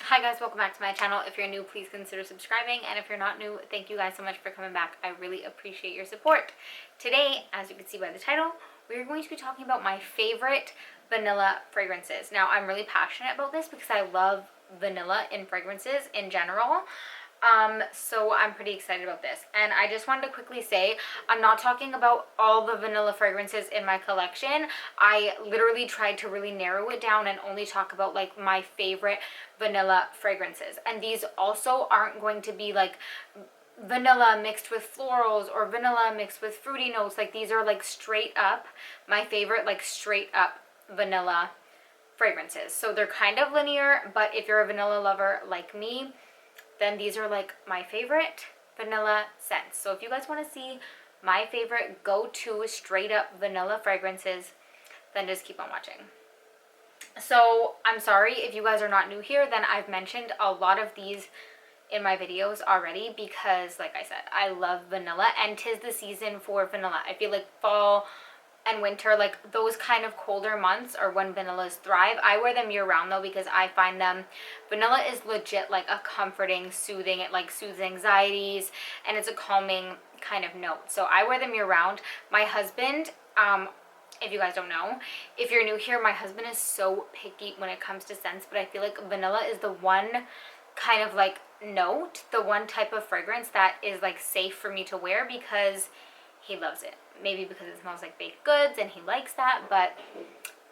Hi guys, welcome back to my channel. If you're new, please consider subscribing, and if you're not new, thank you guys so much for coming back. I really appreciate your support. Today, as you can see by the title, we're going to be talking about my favorite vanilla fragrances. Now, I'm really passionate about this because I love vanilla in fragrances in general. So I'm pretty excited about this. And I just wanted to quickly say, I'm not talking about all the vanilla fragrances in my collection. I literally tried to really narrow it down and only talk about like my favorite vanilla fragrances. And these also aren't going to be like vanilla mixed with florals or vanilla mixed with fruity notes. Like these are like straight up my favorite, like straight up vanilla fragrances. So they're kind of linear, but if you're a vanilla lover like me, then these are like my favorite vanilla scents. So if you guys want to see my favorite go-to straight up vanilla fragrances, then just keep on watching. So I'm sorry if you guys are not new here, then I've mentioned a lot of these in my videos already because like I said, I love vanilla and 'tis the season for vanilla. I feel like fall and winter, like those kind of colder months are when vanillas thrive. I wear them year round though because I find them, vanilla is legit like a comforting, soothing, it like soothes anxieties and it's a calming kind of note. So I wear them year round. My husband, if you guys don't know, if you're new here, my husband is so picky when it comes to scents, but I feel like vanilla is the one kind of like note, the one type of fragrance that is like safe for me to wear because he loves it. Maybe because it smells like baked goods and he likes that, but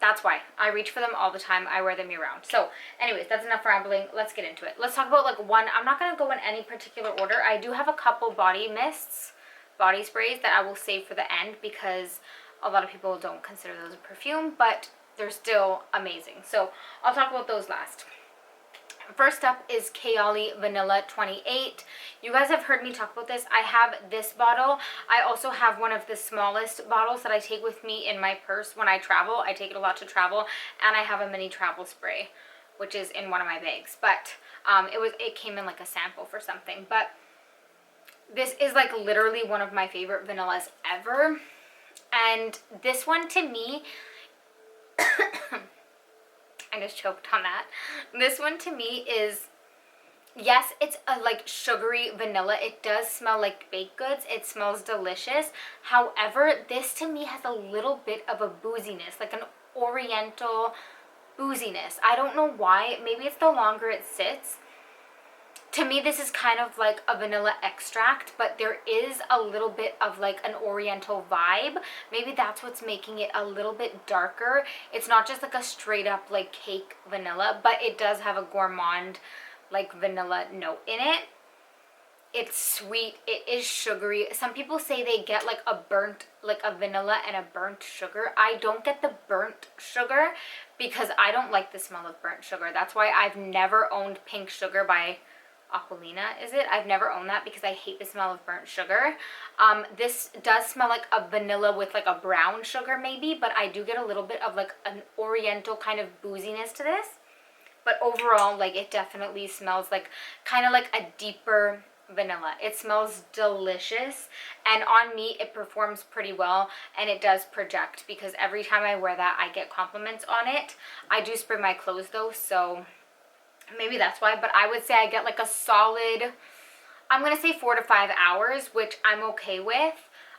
that's why I reach for them all the time. I wear them year round. So anyways, that's enough rambling. Let's get into it. Let's talk about like one. I'm not going to go in any particular order. I do have a couple body mists, body sprays that I will save for the end because a lot of people don't consider those a perfume, but they're still amazing. So I'll talk about those last. First up is Kayali Vanilla 28. You guys have heard me talk about this. I have this bottle. I also have one of the smallest bottles that I take with me in my purse when I travel. I take it a lot to travel, and I have a mini travel spray, which is in one of my bags. But it came in like a sample for something. But this is like literally one of my favorite vanillas ever. And this one to me, I just choked on that. This one to me is, yes, it's a like sugary vanilla. It does smell like baked goods. It smells delicious. However, this to me has a little bit of a booziness, like an oriental booziness. I don't know why. Maybe it's the longer it sits. To me, this is kind of like a vanilla extract, but there is a little bit of like an oriental vibe. Maybe that's what's making it a little bit darker. It's not just like a straight up like cake vanilla, but it does have a gourmand like vanilla note in it. It's sweet. It is sugary. Some people say they get like a burnt, like a vanilla and a burnt sugar. I don't get the burnt sugar because I don't like the smell of burnt sugar. That's why I've never owned Pink Sugar by Aquilina, is it? I've never owned that because I hate the smell of burnt sugar. This does smell like a vanilla with like a brown sugar maybe, but I do get a little bit of like an oriental kind of booziness to this. But overall, like it definitely smells like kind of like a deeper vanilla. It smells delicious, and on me it performs pretty well, and it does project because every time I wear that I get compliments on it. I do spray my clothes though, so maybe that's why, but I would say I get like a solid, I'm going to say 4 to 5 hours, which I'm okay with.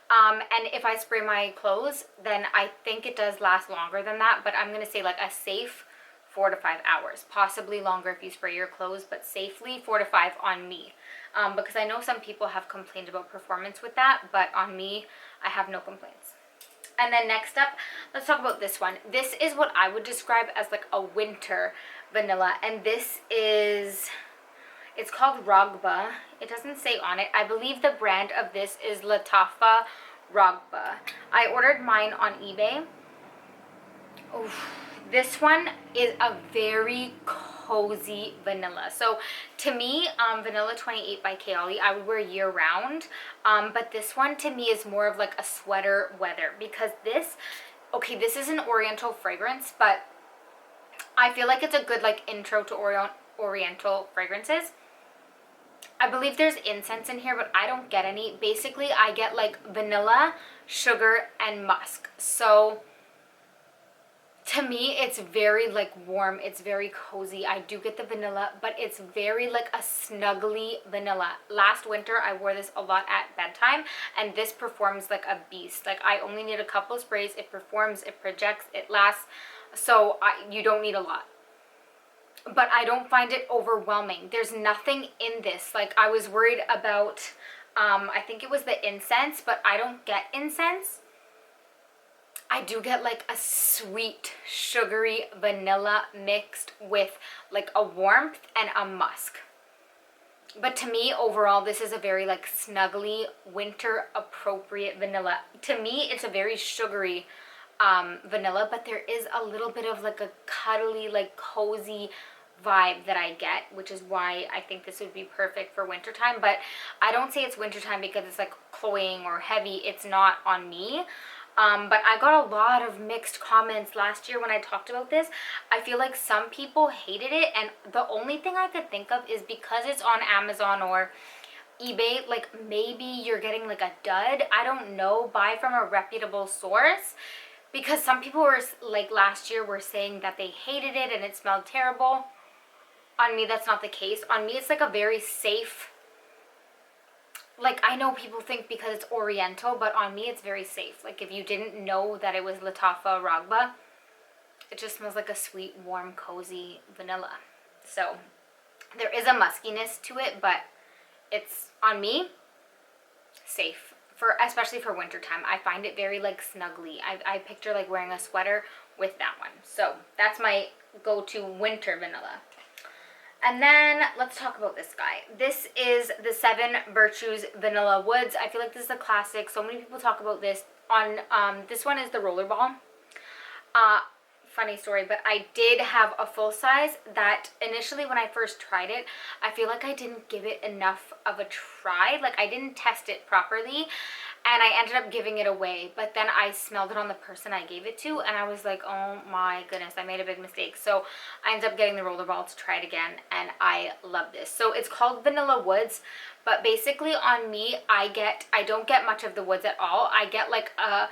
And if I spray my clothes, then I think it does last longer than that, but I'm going to say like a safe 4 to 5 hours, possibly longer if you spray your clothes, but safely 4 to 5 on me. Because I know some people have complained about performance with that, but on me, I have no complaints. And then next up, let's talk about this one. This is what I would describe as like a winter vanilla, and this is, it's called Ragba. It doesn't say on it. I believe the brand of this is Latafa Ragba. I ordered mine on eBay. Oof. This one is a very cozy vanilla. So to me, Vanilla 28 by Kayali, I would wear year round. But this one to me is more of like a sweater weather because this, okay, this is an oriental fragrance, but I feel like it's a good like intro to oriental fragrances. I believe there's incense in here, but I don't get any. Basically, I get like vanilla, sugar, and musk. So To me, it's very like warm. It's very cozy. I do get the vanilla, but it's very like a snuggly vanilla. Last winter, I wore this a lot at bedtime, and this performs like a beast. Like, I only need a couple sprays. It performs, it projects, it lasts. So you don't need a lot. But I don't find it overwhelming. There's nothing in this. Like, I was worried about, I think it was the incense, but I don't get incense. I do get like a sweet, sugary vanilla mixed with like a warmth and a musk. But to me, overall, this is a very like snuggly, winter appropriate vanilla. To me, it's a very sugary vanilla, but there is a little bit of like a cuddly, like cozy vibe that I get, which is why I think this would be perfect for wintertime. But I don't say it's wintertime because it's like cloying or heavy. It's not on me. But I got a lot of mixed comments last year when I talked about this. I feel like some people hated it, and the only thing I could think of is because it's on Amazon or eBay, like maybe you're getting like a dud. I don't know. Buy from a reputable source, because some people were like last year were saying that they hated it and it smelled terrible. On me, that's not the case. On me, it's like a very safe, like, I know people think because it's oriental, but on me it's very safe. Like, if you didn't know that it was Latafa Ragba, it just smells like a sweet, warm, cozy vanilla. So there is a muskiness to it, but it's, on me, safe. Especially for wintertime. I find it very like snuggly. I picture like wearing a sweater with that one. So that's my go-to winter vanilla. And then let's talk about this guy. This is the 7 Virtues Vanilla Woods. I feel like this is a classic. So many people talk about this. On this one is the rollerball. Funny story, but I did have a full size that initially when I first tried it, I feel like I didn't give it enough of a try. Like, I didn't test it properly, and I ended up giving it away. But then I smelled it on the person I gave it to, and I was like, oh my goodness, I made a big mistake. So I ended up getting the rollerball to try it again, and I love this. So it's called Vanilla Woods, but basically on me, I don't get much of the woods at all. I get like a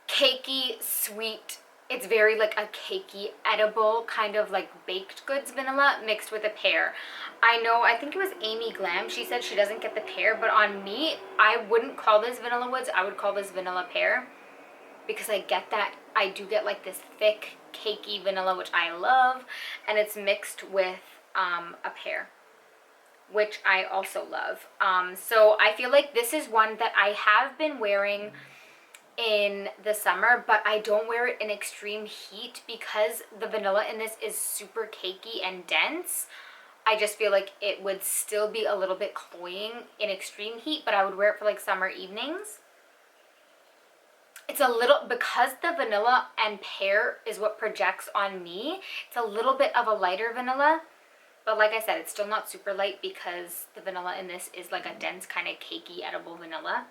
cakey, sweet, it's very like a cakey, edible, kind of like baked goods vanilla mixed with a pear. I think it was Amy Glam, she said she doesn't get the pear, but on me, I wouldn't call this Vanilla Woods, I would call this Vanilla Pear, because I get that, I do get like this thick, cakey vanilla, which I love, and it's mixed with a pear, which I also love. So I feel like this is one that I have been wearing in the summer, but I don't wear it in extreme heat because the vanilla in this is super cakey and dense. I just feel like it would still be a little bit cloying in extreme heat, but I would wear it for like summer evenings. It's a little, because the vanilla and pear is what projects on me, it's a little bit of a lighter vanilla, but like I said, it's still not super light because the vanilla in this is like a dense kind of cakey edible vanilla.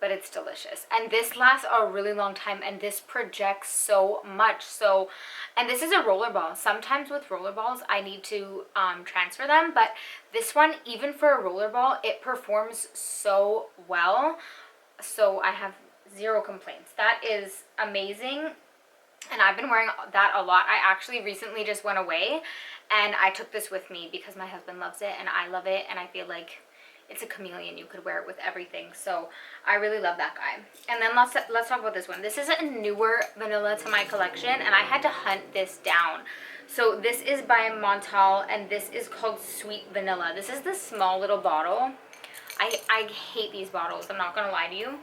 But it's delicious, and this lasts a really long time, and this projects so much. So, and this is a rollerball. Sometimes with rollerballs I need to transfer them, but this one, even for a rollerball, it performs so well. So I have zero complaints. That is amazing, and I've been wearing that a lot. I actually recently just went away and I took this with me because my husband loves it and I love it, and I feel like it's a chameleon. You could wear it with everything. So I really love that guy. And then let's talk about this one. This is a newer vanilla to my collection, and I had to hunt this down. So this is by Montal, and this is called Sweet Vanilla. This is the small little bottle. I hate these bottles, I'm not gonna lie to you.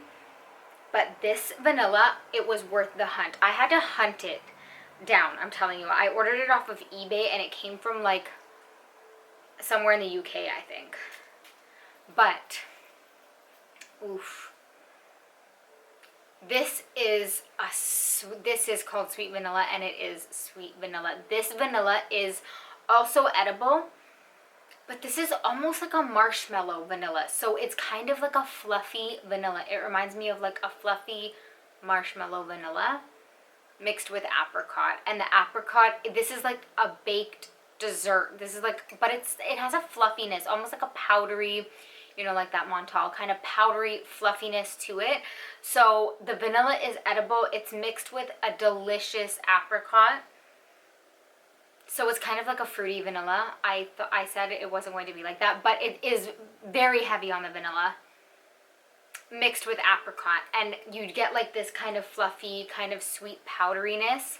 But this vanilla, it was worth the hunt. I had to hunt it down, I'm telling you. I ordered it off of eBay, and it came from like somewhere in the UK, I think. But, oof, this is called Sweet Vanilla, and it is sweet vanilla. This vanilla is also edible, but this is almost like a marshmallow vanilla. So it's kind of like a fluffy vanilla. It reminds me of like a fluffy marshmallow vanilla mixed with apricot. And the apricot, this is like a baked dessert. This is like, but it has a fluffiness, almost like a powdery, you know, like that Montal kind of powdery fluffiness to it. So the vanilla is edible. It's mixed with a delicious apricot. So it's kind of like a fruity vanilla. I said it wasn't going to be like that, but it is very heavy on the vanilla mixed with apricot, and you'd get like this kind of fluffy, kind of sweet powderiness,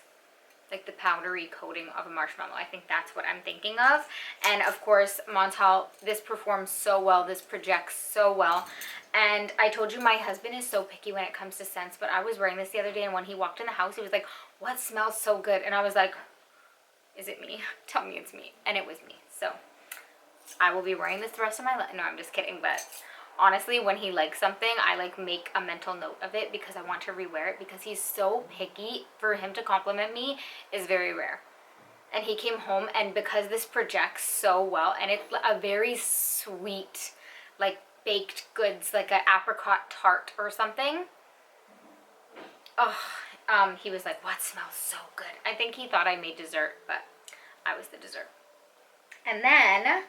like the powdery coating of a marshmallow. I think that's what I'm thinking of. And of course, Montal, this performs so well. This projects so well. And I told you my husband is so picky when it comes to scents, but I was wearing this the other day, and when he walked in the house, he was like, what smells so good? And I was like, is it me? Tell me it's me. And it was me. So I will be wearing this the rest of my life. No, I'm just kidding. But honestly, when he likes something, I like make a mental note of it because I want to rewear it, because he's so picky. For him to compliment me is very rare. And he came home, and because this projects so well, and it's a very sweet, like baked goods, like an apricot tart or something. Oh, he was like, what smells so good? I think he thought I made dessert, but I was the dessert. And then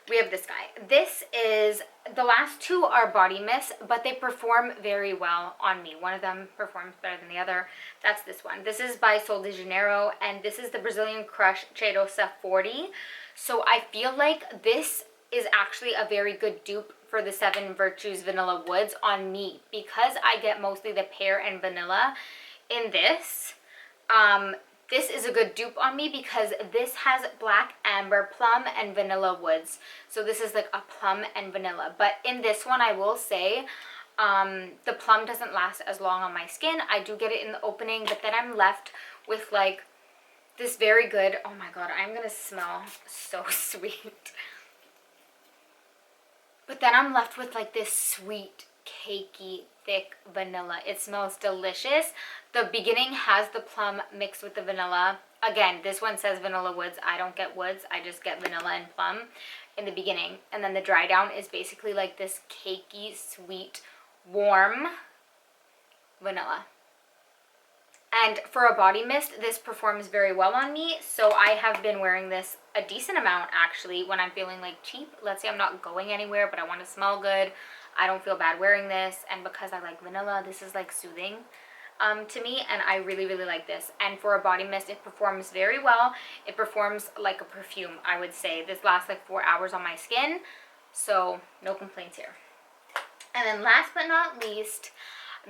we have this guy. This is, the last two are body mists, but they perform very well on me. One of them performs better than the other. That's this one. This is by Sol de Janeiro, and this is the Brazilian Crush Cheirosa 40. So I feel like this is actually a very good dupe for the Seven Virtues Vanilla Woods on me, because I get mostly the pear and vanilla in this. This is a good dupe on me because this has black amber, plum, and vanilla woods. So this is like a plum and vanilla. But in this one, I will say, the plum doesn't last as long on my skin. I do get it in the opening, but then I'm left with like this very good, oh my god, I'm gonna smell so sweet. But then I'm left with like this sweet, cakey, thick vanilla. It smells delicious. The beginning has the plum mixed with the vanilla. Again, this one says vanilla woods. I don't get woods. I just get vanilla and plum in the beginning. And then the dry down is basically like this cakey, sweet, warm vanilla. And for a body mist, this performs very well on me. So I have been wearing this a decent amount actually when I'm feeling like cheap. Let's say I'm not going anywhere, but I want to smell good. I don't feel bad wearing this. And because I like vanilla, this is like soothing to me. And I really, really like this. And for a body mist, it performs very well. It performs like a perfume, I would say. This lasts like 4 hours on my skin. So no complaints here. And then last but not least,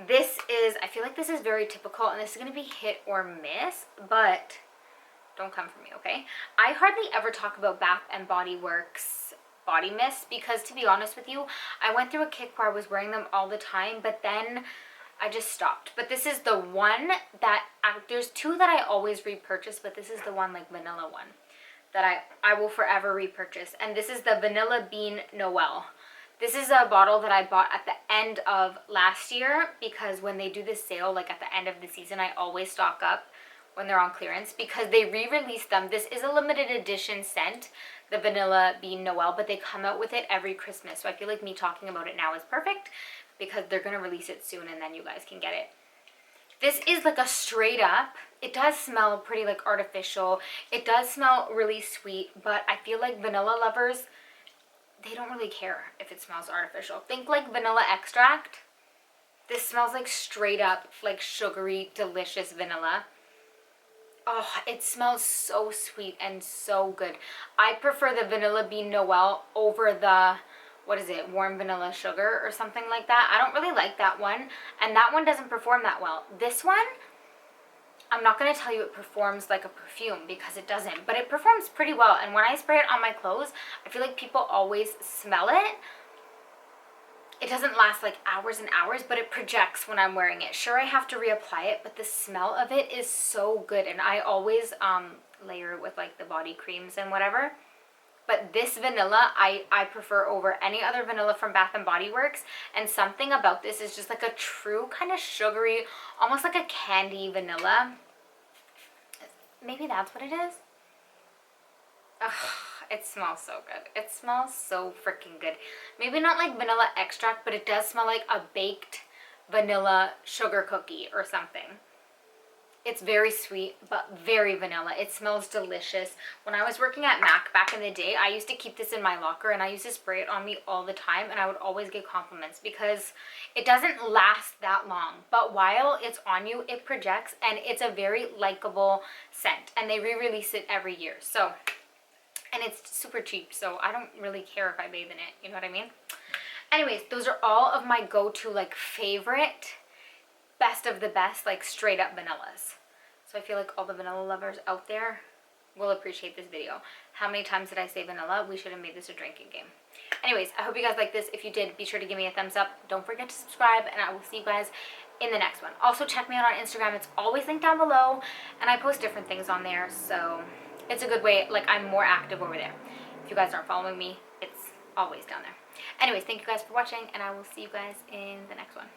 this is, I feel like this is very typical, and this is going to be hit or miss, but don't come for me, okay? I hardly ever talk about Bath and Body Works body mist because, to be honest with you, I went through a kick where I was wearing them all the time, but then I just stopped. But this is the one that, there's two that I always repurchase, but this is the one, like vanilla one, that I will forever repurchase, and this is the Vanilla Bean Noel. This is a bottle that I bought at the end of last year because when they do this sale, like at the end of the season, I always stock up when they're on clearance because they re-release them. This is a limited edition scent, the Vanilla Bean Noel, but they come out with it every Christmas. So I feel like me talking about it now is perfect because they're going to release it soon and then you guys can get it. This is like a straight up, it does smell pretty like artificial. It does smell really sweet, but I feel like vanilla lovers, they don't really care if it smells artificial. Think like vanilla extract. This smells like straight up, like sugary, delicious vanilla. Oh, it smells so sweet and so good. I prefer the Vanilla Bean Noel over the, what is it, warm vanilla sugar or something like that. I don't really like that one. And that one doesn't perform that well. This one, I'm not going to tell you it performs like a perfume because it doesn't, but it performs pretty well. And when I spray it on my clothes, I feel like people always smell it. It doesn't last like hours and hours, but it projects when I'm wearing it. Sure, I have to reapply it, but the smell of it is so good. And I always layer it with like the body creams and whatever. But this vanilla, I prefer over any other vanilla from Bath & Body Works. And something about this is just like a true kind of sugary, almost like a candy vanilla. Maybe that's what it is. Ugh, it smells so good. It smells so freaking good. Maybe not like vanilla extract, but it does smell like a baked vanilla sugar cookie or something. It's very sweet, but very vanilla. It smells delicious. When I was working at MAC back in the day, I used to keep this in my locker and I used to spray it on me all the time, and I would always get compliments because it doesn't last that long. But while it's on you, it projects, and it's a very likable scent, and they re-release it every year. So, and it's super cheap, so I don't really care if I bathe in it. You know what I mean? Anyways, those are all of my go-to like favorite, best of the best, like straight up vanillas. So I feel like all the vanilla lovers out there will appreciate this video. How many times did I say vanilla? We should have made this a drinking game. Anyways, I hope you guys like this. If you did, be sure to give me a thumbs up. Don't forget to subscribe, and I will see you guys in the next one. Also, check me out on Instagram. It's always linked down below, and I post different things on there, so it's a good way. Like, I'm more active over there. If you guys aren't following me, it's always down there. Anyways, thank you guys for watching, and I will see you guys in the next one.